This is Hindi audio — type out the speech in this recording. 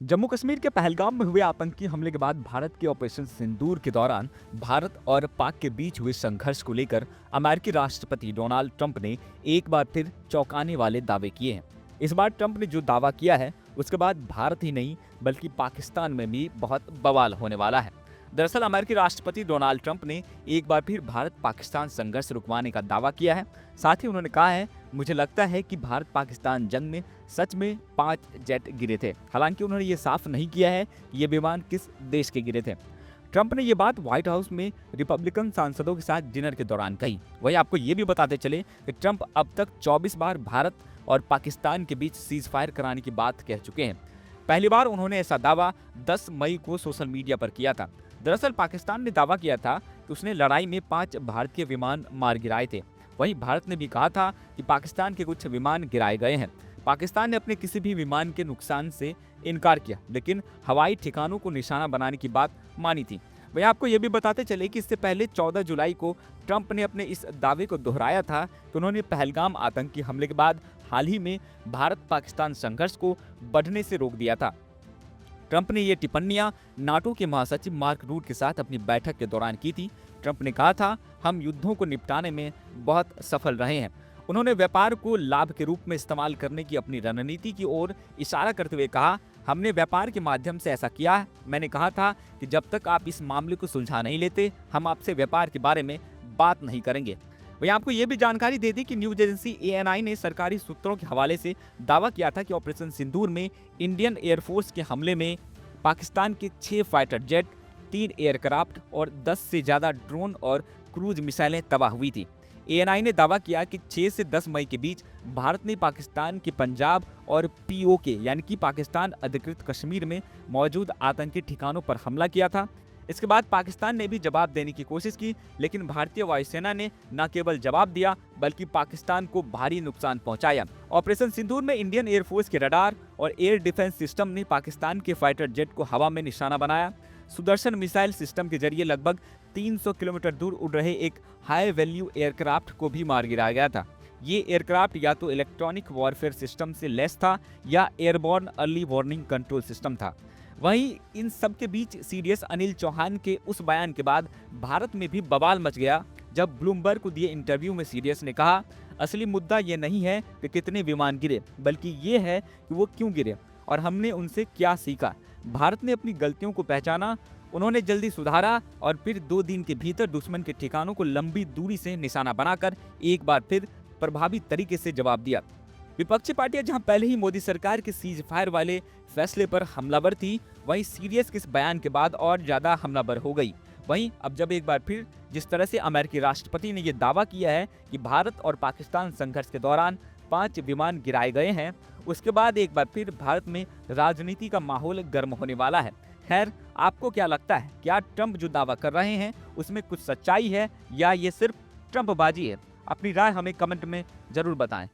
जम्मू कश्मीर के पहलगाम में हुए आतंकी हमले के बाद भारत के ऑपरेशन सिंदूर के दौरान भारत और पाक के बीच हुए संघर्ष को लेकर अमेरिकी राष्ट्रपति डोनाल्ड ट्रंप ने एक बार फिर चौंकाने वाले दावे किए हैं। इस बार ट्रंप ने जो दावा किया है उसके बाद भारत ही नहीं बल्कि पाकिस्तान में भी बहुत बवाल होने वाला है। दरअसल अमेरिकी राष्ट्रपति डोनाल्ड ट्रंप ने एक बार फिर भारत पाकिस्तान संघर्ष रुकवाने का दावा किया है। साथ ही उन्होंने कहा है, मुझे लगता है कि भारत पाकिस्तान जंग में सच में 5 जेट गिरे थे। हालांकि उन्होंने ये साफ नहीं किया है कि ये विमान किस देश के गिरे थे। ट्रंप ने ये बात व्हाइट हाउस में रिपब्लिकन सांसदों के साथ डिनर के दौरान कही। वहीं आपको ये भी बताते चले कि ट्रंप अब तक 24 बार भारत और पाकिस्तान के बीच सीज फायर कराने की बात कह चुके हैं। पहली बार उन्होंने ऐसा दावा 10 मई को सोशल मीडिया पर किया था। दरअसल पाकिस्तान ने दावा किया था कि उसने लड़ाई में 5 भारतीय विमान मार गिराए थे। वहीं भारत ने भी कहा था कि पाकिस्तान के कुछ विमान गिराए गए हैं। पाकिस्तान ने अपने किसी भी विमान के नुकसान से इनकार किया, लेकिन हवाई ठिकानों को निशाना बनाने की बात मानी थी। वहीं आपको ये भी बताते चले कि इससे पहले 14 जुलाई को ट्रंप ने अपने इस दावे को दोहराया था कि उन्होंने पहलगाम आतंकी हमले के बाद हाल ही में भारत पाकिस्तान संघर्ष को बढ़ने से रोक दिया था। ट्रंप ने ये टिप्पणियां नाटो के महासचिव मार्क रूट के साथ अपनी बैठक के दौरान की थी। ट्रंप ने कहा था, हम युद्धों को निपटाने में बहुत सफल रहे हैं। उन्होंने व्यापार को लाभ के रूप में इस्तेमाल करने की अपनी रणनीति की ओर इशारा करते हुए कहा, हमने व्यापार के माध्यम से ऐसा किया है। मैंने कहा था कि जब तक आप इस मामले को सुलझा नहीं लेते, हम आपसे व्यापार के बारे में बात नहीं करेंगे। वहीं आपको ये भी जानकारी दे दी कि न्यूज एजेंसी एएनआई ने सरकारी सूत्रों के हवाले से दावा किया था कि ऑपरेशन सिंदूर में इंडियन एयरफोर्स के हमले में पाकिस्तान के 6 फाइटर जेट, 3 एयरक्राफ्ट और 10 से ज्यादा ड्रोन और क्रूज मिसाइलें तबाह हुई थी। एएनआई ने दावा किया कि 6 से 10 मई के बीच भारत ने पाकिस्तान के पंजाब और पीओके यानी कि पाकिस्तान अधिकृत कश्मीर में मौजूद आतंकी ठिकानों पर हमला किया था। इसके बाद पाकिस्तान ने भी जवाब देने की कोशिश की, लेकिन भारतीय वायुसेना ने न केवल जवाब दिया बल्कि पाकिस्तान को भारी नुकसान पहुंचाया। ऑपरेशन सिंदूर में इंडियन एयरफोर्स के रडार और एयर डिफेंस सिस्टम ने पाकिस्तान के फाइटर जेट को हवा में निशाना बनाया। सुदर्शन मिसाइल सिस्टम के जरिए लगभग 300 किलोमीटर दूर उड़ रहे एक हाई वैल्यू एयरक्राफ्ट को भी मार गिराया गया था। ये एयरक्राफ्ट या तो इलेक्ट्रॉनिक वॉरफेयर सिस्टम से लैस था या airborne early warning control system था। वहीं इन सब के बीच सीडीएस अनिल चौहान के उस बयान के बाद भारत में भी बवाल मच गया, जब ब्लूमबर्ग को दिए इंटरव्यू में सीडीएस ने कहा, असली मुद्दा ये नहीं है कि कितने विमान गिरे, बल्कि ये है कि वो क्यों गिरे और हमने उनसे क्या सीखा। भारत ने अपनी गलतियों को पहचाना, उन्होंने जल्दी सुधारा और फिर 2 दिन के भीतर दुश्मन के ठिकानों को लंबी दूरी से निशाना बनाकर एक बार फिर प्रभावी तरीके से जवाब दिया। विपक्षी पार्टियां जहां पहले ही मोदी सरकार के सीज फायर वाले फैसले पर हमलावर थी, वहीं सीडीएस के इस बयान के बाद और ज्यादा हमलावर हो गई। वहीं अब जब एक बार फिर जिस तरह से अमेरिकी राष्ट्रपति ने यह दावा किया है कि भारत और पाकिस्तान संघर्ष के दौरान 5 विमान गिराए गए हैं, उसके बाद एक बार फिर भारत में राजनीति का माहौल गर्म होने वाला है। खैर, आपको क्या लगता है, क्या ट्रंप जो दावा कर रहे हैं उसमें कुछ सच्चाई है या ये सिर्फ ट्रंपबाजी है? अपनी राय हमें कमेंट में जरूर बताएं।